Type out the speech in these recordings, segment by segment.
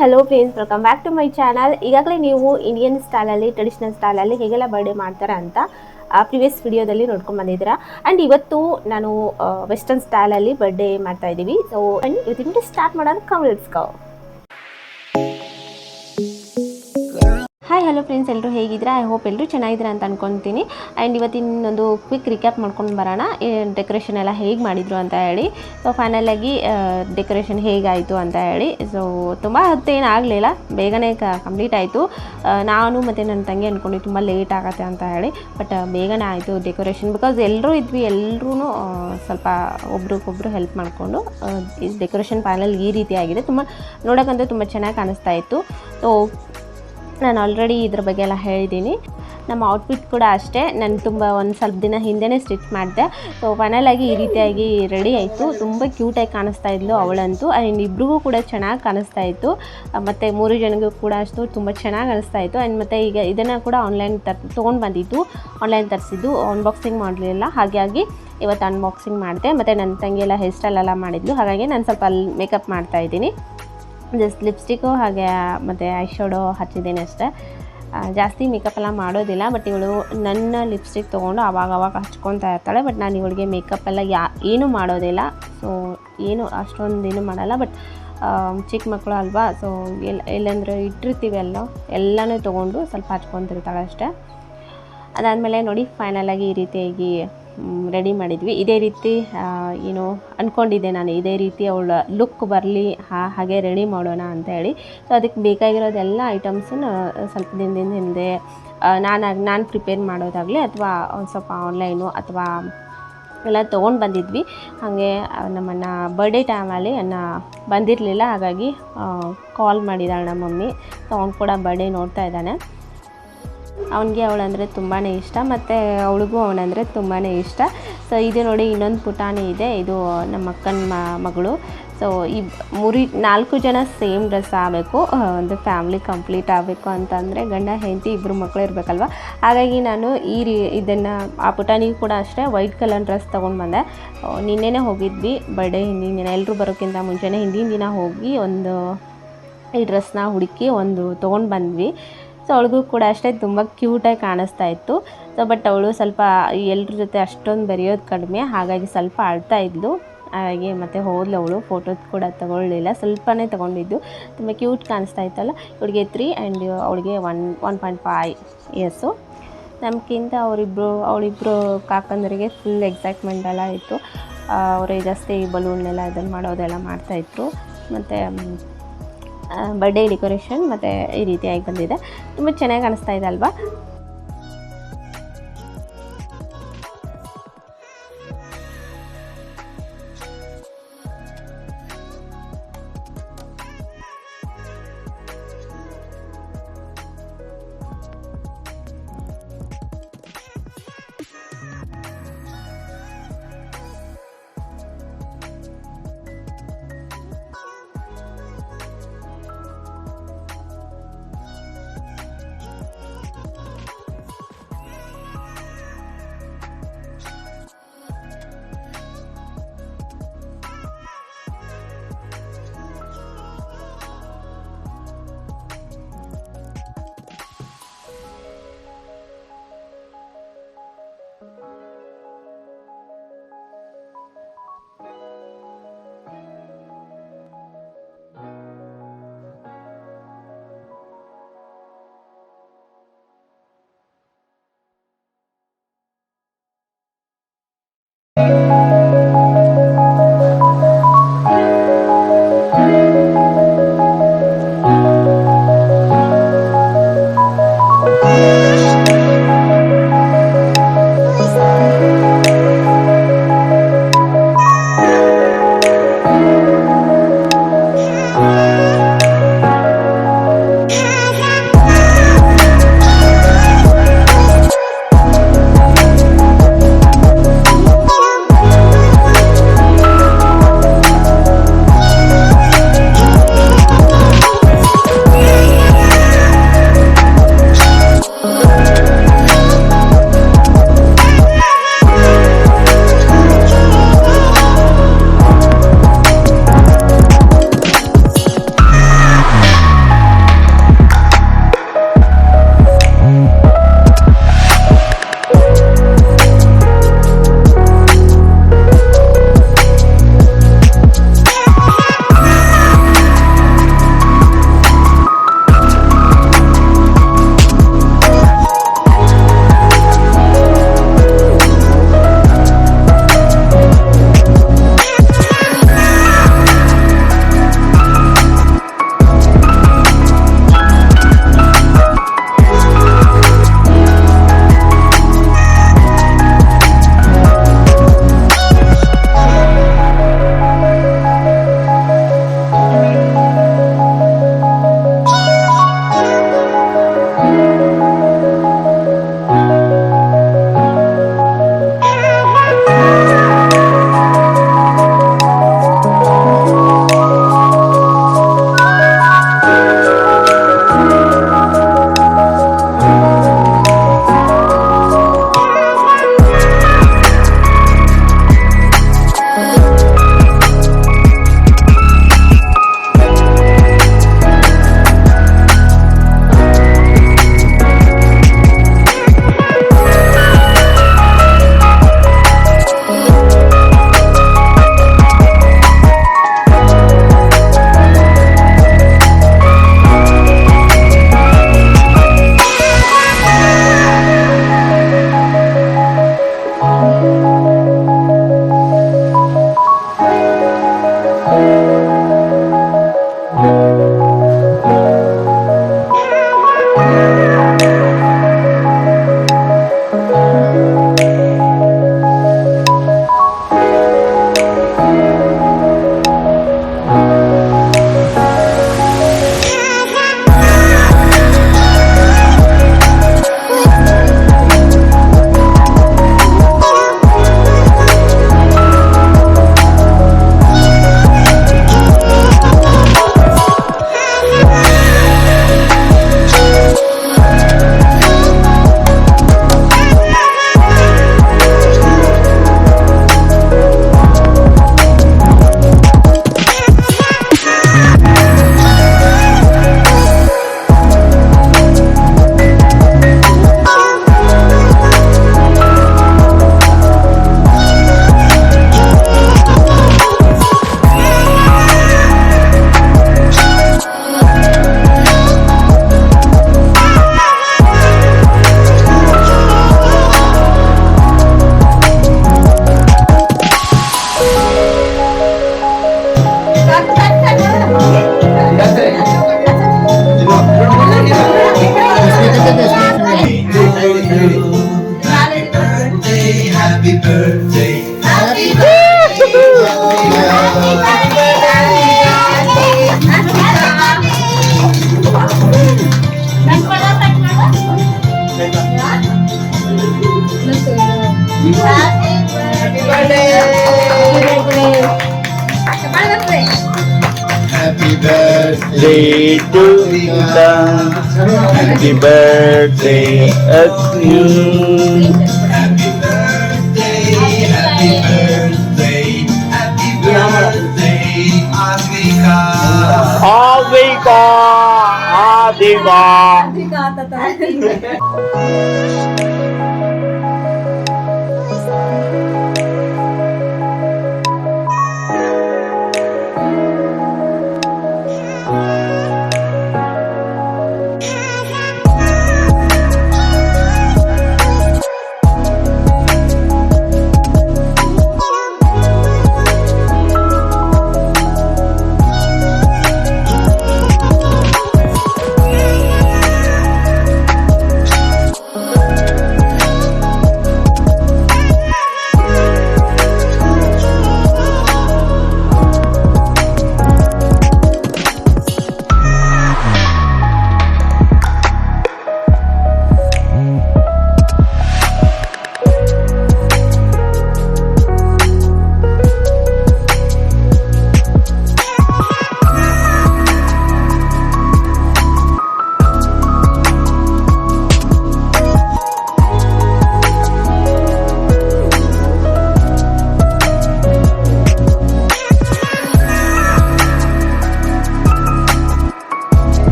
Hello friends, welcome back to my channel. ಈಗಾಗಲೇ ನೀವು Indian ಸ್ಟೈಲಲ್ಲಿ, ಟ್ರೆಡಿಷನಲ್ ಸ್ಟೈಲಲ್ಲಿ ಹೇಗೆಲ್ಲ ಬರ್ಡೇ ಮಾಡ್ತಾರೆ ಅಂತ ಪ್ರಿವಿಯಸ್ ವಿಡಿಯೋದಲ್ಲಿ ನೋಡ್ಕೊಂಡು ಬಂದಿದ್ದೀರಾ. ಆ್ಯಂಡ್ ಇವತ್ತು ನಾನು ವೆಸ್ಟರ್ನ್ ಸ್ಟೈಲಲ್ಲಿ ಬರ್ಡೇ ಮಾಡ್ತಾ ಇದ್ದೀವಿ. ಸೊ ಇವತ್ತಿನ ಸ್ಟಾರ್ಟ್ ಮಾಡೋಣ. Come let's go. Hi hello friends, ಎಲ್ಲರೂ ಹೇಗಿದ್ದೀರಾ? ಐ ಹೋಪ್ ಎಲ್ಲರೂ ಚೆನ್ನಾಗಿದ್ದೀರಾ ಅಂತ ಅನ್ಕೊತೀನಿ. ಆ್ಯಂಡ್ ಇವತ್ತಿನೊಂದು ಕ್ವಿಕ್ ರಿಕ್ಯಾಪ್ ಮಾಡ್ಕೊಂಡು ಬರೋಣ, ಡೆಕೋರೇಷನ್ ಎಲ್ಲ ಹೇಗೆ ಮಾಡಿದರು ಅಂತ ಹೇಳಿ. ಸೊ ಫೈನಲಾಗಿ ಡೆಕೋರೇಷನ್ ಹೇಗಾಯಿತು ಅಂತ ಹೇಳಿ. ಸೊ ತುಂಬ ಹೊತ್ತೇನು ಆಗಲಿಲ್ಲ, ಬೇಗನೆ ಕಂಪ್ಲೀಟ್ ಆಯಿತು. ನಾನು ಮತ್ತು ನನ್ನ ತಂಗಿ ಅಂದ್ಕೊಂಡು ತುಂಬ ಲೇಟ್ ಆಗುತ್ತೆ ಅಂತ ಹೇಳಿ, ಬಟ್ ಬೇಗನೆ ಆಯಿತು ಡೆಕೋರೇಷನ್. ಬಿಕಾಸ್ ಎಲ್ಲರೂ ಇದ್ವಿ, ಎಲ್ಲರೂ ಸ್ವಲ್ಪ ಒಬ್ರಿಗೊಬ್ರು ಹೆಲ್ಪ್ ಮಾಡಿಕೊಂಡು ಈ ಡೆಕೋರೇಷನ್ ಫೈನಲ್ ಈ ರೀತಿ ಆಗಿದೆ. ತುಂಬ ನೋಡೋಕ್ಕಂತೂ ತುಂಬ ಚೆನ್ನಾಗಿ ಕಾಣಿಸ್ತಾ ಇತ್ತು. ಸೊ ನಾನು ಆಲ್ರೆಡಿ ಇದ್ರ ಬಗ್ಗೆ ಎಲ್ಲ ಹೇಳಿದ್ದೀನಿ. ನಮ್ಮ ಔಟ್ಫಿಟ್ ಕೂಡ ಅಷ್ಟೇ, ನಾನು ಒಂದು ಸ್ವಲ್ಪ ದಿನ ಹಿಂದೆಯೇ ಸ್ಟಿಚ್ ಮಾಡಿದೆ. ಸೊ ಫೈನಲಾಗಿ ಈ ರೀತಿಯಾಗಿ ರೆಡಿ ಆಯಿತು. ತುಂಬ ಕ್ಯೂಟಾಗಿ ಕಾಣಿಸ್ತಾ ಇದ್ಲು ಅವಳಂತೂ. ಆ್ಯಂಡ್ ಇಬ್ರಿಗೂ ಕೂಡ ಚೆನ್ನಾಗಿ ಕಾಣಿಸ್ತಾ ಇತ್ತು. ಮತ್ತು 3 ಜನಗೂ ಕೂಡ ಅಷ್ಟು ತುಂಬ ಚೆನ್ನಾಗಿ ಅನಿಸ್ತಾ ಇತ್ತು. ಆ್ಯಂಡ್ ಮತ್ತು ಈಗ ಇದನ್ನು ಕೂಡ ಆನ್ಲೈನ್ ತೊಗೊಂಡು ಬಂದಿದ್ದು, ಆನ್ಲೈನ್ ತರಿಸಿದ್ದು, ಅನ್ಬಾಕ್ಸಿಂಗ್ ಮಾಡಲಿಲ್ಲ. ಹಾಗಾಗಿ ಇವತ್ತು ಅನ್ಬಾಕ್ಸಿಂಗ್ ಮಾಡಿದೆ. ಮತ್ತು ನನ್ನ ತಂಗಿ ಎಲ್ಲ ಹೇರ್ ಸ್ಟೈಲ್ ಎಲ್ಲ ಮಾಡಿದ್ಲು. ಹಾಗಾಗಿ ನಾನು ಸ್ವಲ್ಪ ಅಲ್ಲಿ ಮೇಕಪ್ ಮಾಡ್ತಾಯಿದ್ದೀನಿ. ಜಸ್ಟ್ ಲಿಪ್ಸ್ಟಿಕ್ಕು ಹಾಗೆ ಮತ್ತು ಐ ಶ್ಯಾಡೋ ಹಚ್ಚಿದ್ದೀನಿ ಅಷ್ಟೇ. ಜಾಸ್ತಿ ಮೇಕಪ್ ಎಲ್ಲ ಮಾಡೋದಿಲ್ಲ. ಬಟ್ ಇವಳು ನನ್ನ ಲಿಪ್ಸ್ಟಿಕ್ ತೊಗೊಂಡು ಅವಾಗ ಹಚ್ಕೊತಾ ಇರ್ತಾಳೆ. ಬಟ್ ನಾನು ಇವಳಿಗೆ ಮೇಕಪ್ ಎಲ್ಲ ಏನೂ ಮಾಡೋದಿಲ್ಲ. ಸೊ ಏನು ಅಷ್ಟೊಂದೇನು ಮಾಡಲ್ಲ. ಬಟ್ ಚಿಕ್ಕ ಮಕ್ಕಳು ಅಲ್ವಾ, ಸೊ ಎಲ್ಲಂದ್ರೆ ಇಟ್ಟಿರ್ತೀವಿ ಎಲ್ಲನೂ ತೊಗೊಂಡು ಸ್ವಲ್ಪ ಹಚ್ಕೊತಿರ್ತಾಳೆ ಅಷ್ಟೇ. ಅದಾದಮೇಲೆ ನೋಡಿ ಫೈನಲಾಗಿ ಈ ರೀತಿಯಾಗಿ ರೆಡಿ ಮಾಡಿದ್ವಿ. ಇದೇ ರೀತಿ ಏನು ಅಂದ್ಕೊಂಡಿದ್ದೆ ನಾನು, ಇದೇ ರೀತಿ ಅವಳ ಲುಕ್ ಬರಲಿ, ಹಾಗೆ ರೆಡಿ ಮಾಡೋಣ ಅಂತ ಹೇಳಿ. ಸೊ ಅದಕ್ಕೆ ಬೇಕಾಗಿರೋದೆಲ್ಲ ಐಟಮ್ಸನ್ನು ಸ್ವಲ್ಪ ದಿನದಿಂದ ಹಿಂದೆ ನಾನು ಪ್ರಿಪೇರ್ ಮಾಡೋದಾಗಲಿ ಅಥವಾ ಒಂದು ಸ್ವಲ್ಪ ಆನ್ಲೈನು ಅಥವಾ ಎಲ್ಲ ತೊಗೊಂಡು ಬಂದಿದ್ವಿ. ಹಾಗೆ ನಮ್ಮನ್ನು ಬರ್ಡೇ ಟೈಮಲ್ಲಿ ಬಂದಿರಲಿಲ್ಲ. ಹಾಗಾಗಿ ಕಾಲ್ ಮಾಡಿದ್ದಾಳೆ ನಮ್ಮ ಮಮ್ಮಿ. ಸೊ ಅವ್ನು ಕೂಡ ಬರ್ಡೇ ನೋಡ್ತಾ ಇದ್ದಾನೆ. ಅವನಿಗೆ ಅವಳಂದರೆ ತುಂಬಾ ಇಷ್ಟ, ಮತ್ತು ಅವಳಿಗೂ ಅವನಂದರೆ ತುಂಬಾ ಇಷ್ಟ. ಸೊ ಇದು ನೋಡಿ ಇನ್ನೊಂದು ಪುಟಾಣಿ ಇದೆ, ಇದು ನಮ್ಮ ಅಕ್ಕನ ಮಗಳು. ಸೊ 4 ಜನ ಸೇಮ್ ಡ್ರೆಸ್ ಆಗಬೇಕು, ಒಂದು ಫ್ಯಾಮ್ಲಿ ಕಂಪ್ಲೀಟ್ ಆಗಬೇಕು ಅಂತಂದರೆ ಗಂಡ ಹೆಂಡತಿ ಇಬ್ಬರು ಮಕ್ಕಳು ಇರಬೇಕಲ್ವ. ಹಾಗಾಗಿ ನಾನು ಇದನ್ನು ಆ ಪುಟಾಣಿಗೂ ಕೂಡ ಅಷ್ಟೇ ವೈಟ್ ಕಲರ್ ಡ್ರೆಸ್ ತೊಗೊಂಡು ಬಂದೆ. ನಿನ್ನೆನೇ ಹೋಗಿದ್ವಿ ಬರ್ಡೇ ಹಿಂದಿನ ದಿನ, ಎಲ್ಲರೂ ಬರೋಕ್ಕಿಂತ ಮುಂಚೆನೇ ಹಿಂದಿನ ದಿನ ಹೋಗಿ ಈ ಡ್ರೆಸ್ನ ಹುಡುಕಿ ತೊಗೊಂಡು ಬಂದ್ವಿ. ಸೊ ಅವಳಿಗೂ ಕೂಡ ಅಷ್ಟೇ ತುಂಬ ಕ್ಯೂಟಾಗಿ ಕಾಣಿಸ್ತಾ ಇತ್ತು. ಸೊ ಬಟ್ ಅವಳು ಸ್ವಲ್ಪ ಎಲ್ಲರ ಜೊತೆ ಅಷ್ಟೊಂದು ಬೆರೆಯೋದು ಕಡಿಮೆ, ಹಾಗಾಗಿ ಸ್ವಲ್ಪ ಅಳ್ತಾ ಇದ್ಲು. ಹಾಗೆ ಮತ್ತು ಹೋದ್ಲು ಅವಳು. ಫೋಟೋ ಕೂಡ ತೊಗೊಳ್ಳಿಲ್ಲ, ಸ್ವಲ್ಪನೇ ತೊಗೊಂಡಿದ್ದು. ತುಂಬ ಕ್ಯೂಟ್ ಕಾಣಿಸ್ತಾ ಇತ್ತಲ್ಲ. ಇವಳಿಗೆ 3 ಆ್ಯಂಡ್ ಅವಳಿಗೆ 1.5 ಇಯರ್ಸು. ನಮಗಿಂತ ಅವಳಿಬ್ಬರು ಕಾಕಂದರಿಗೆ ಫುಲ್ ಎಕ್ಸೈಟ್ಮೆಂಟ್ ಎಲ್ಲ ಇತ್ತು. ಅವರೇ ಜಾಸ್ತಿ ಬಲೂನ್ನೆಲ್ಲ ಇದನ್ನು ಮಾಡೋದೆಲ್ಲ ಮಾಡ್ತಾಯಿದ್ರು. ಮತ್ತು ಬರ್ಡೇ ಡೆಕೋರೇಷನ್ ಮತ್ತು ಈ ರೀತಿಯಾಗಿ ಬಂದಿದೆ. ತುಂಬ ಚೆನ್ನಾಗಿ ಕಾಣಿಸ್ತಾ ಇದೆ ಅಲ್ವಾ. birthday to Ita. Happy birthday Agni. Happy birthday, happy birthday, happy birthday, Advika. Advika, Advika.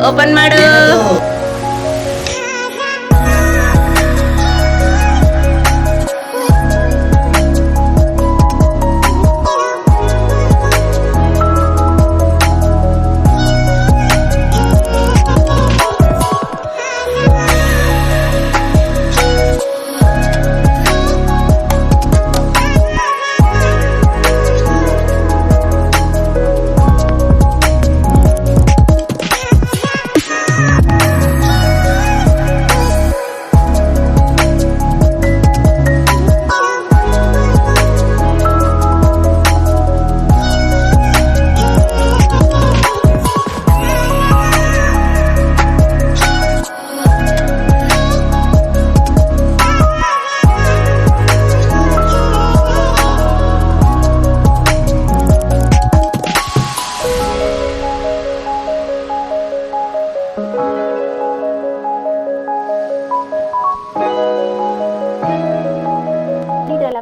Open ಮಾಡು.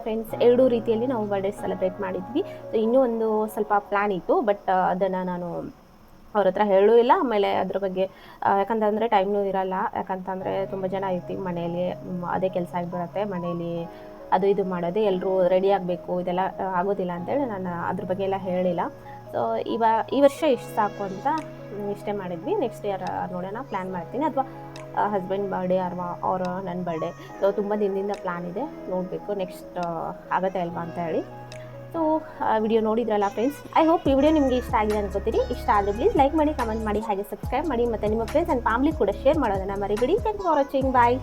ಫ್ರೆಂಡ್ಸ್, ಎರಡೂ ರೀತಿಯಲ್ಲಿ ನಾವು ಬರ್ಡೇ ಸೆಲೆಬ್ರೇಟ್ ಮಾಡಿದ್ವಿ. ಸೊ ಇನ್ನೂ ಒಂದು ಸ್ವಲ್ಪ ಪ್ಲ್ಯಾನ್ ಇತ್ತು, ಬಟ್ ಅದನ್ನು ನಾನು ಅವ್ರ ಹತ್ರ ಹೇಳೂ ಇಲ್ಲ. ಆಮೇಲೆ ಅದ್ರ ಬಗ್ಗೆ ಯಾಕಂತಂದರೆ ಟೈಮ್ನೂ ಇರೋಲ್ಲ, ಯಾಕಂತಂದರೆ ತುಂಬ ಜನ ಇರ್ತೀವಿ ಮನೆಯಲ್ಲಿ, ಅದೇ ಕೆಲಸ ಆಗಿಬಿಡತ್ತೆ ಮನೆಯಲ್ಲಿ, ಅದು ಇದು ಮಾಡೋದೇ, ಎಲ್ಲರೂ ರೆಡಿ ಆಗಬೇಕು, ಇದೆಲ್ಲ ಆಗೋದಿಲ್ಲ ಅಂತೇಳಿ ನಾನು ಅದ್ರ ಬಗ್ಗೆ ಎಲ್ಲ ಹೇಳಿಲ್ಲ. ಸೊ ಈ ವರ್ಷ ಇಷ್ಟು ಸಾಕು ಅಂತ ಇಷ್ಟೇ ಮಾಡಿದ್ವಿ. ನೆಕ್ಸ್ಟ್ ಇಯರ್ ನೋಡೋಣ, ಪ್ಲ್ಯಾನ್ ಮಾಡ್ತೀನಿ, ಅಥವಾ ಹಸ್ಬೆಂಡ್ ಬರ್ಡೇ ಅವ್ರ ನನ್ನ ಬರ್ಡೇ. ಸೊ ತುಂಬ ದಿನದಿಂದ ಪ್ಲ್ಯಾನ್ ಇದೆ, ನೋಡಬೇಕು ನೆಕ್ಸ್ಟ್ ಆಗುತ್ತೆ ಅಲ್ವಾ ಅಂತ ಹೇಳಿ. ಸೊ ವಿಡಿಯೋ ನೋಡಿದ್ರಲ್ಲ ಫ್ರೆಂಡ್ಸ್, ಐ ಹೋಪ್ ಈ ವಿಡಿಯೋ ನಿಮಗೆ ಇಷ್ಟ ಆಗಿದೆ ಅನ್ಕೋತೀರಿ. ಇಷ್ಟ ಆದರೆ ಪ್ಲೀಸ್ ಲೈಕ್ ಮಾಡಿ, ಕಮೆಂಟ್ ಮಾಡಿ, ಹಾಗೆ ಸಬ್ಸ್ಕ್ರೈಬ್ ಮಾಡಿ, ಮತ್ತು ನಿಮ್ಮ ಫ್ರೆಂಡ್ಸ್ ಆ್ಯಂಡ್ ಫ್ಯಾಮಿಲಿ ಕೂಡ ಶೇರ್ ಮಾಡೋದನ್ನು ಮರಿಬೇಡಿ. Thank you for watching. Bye.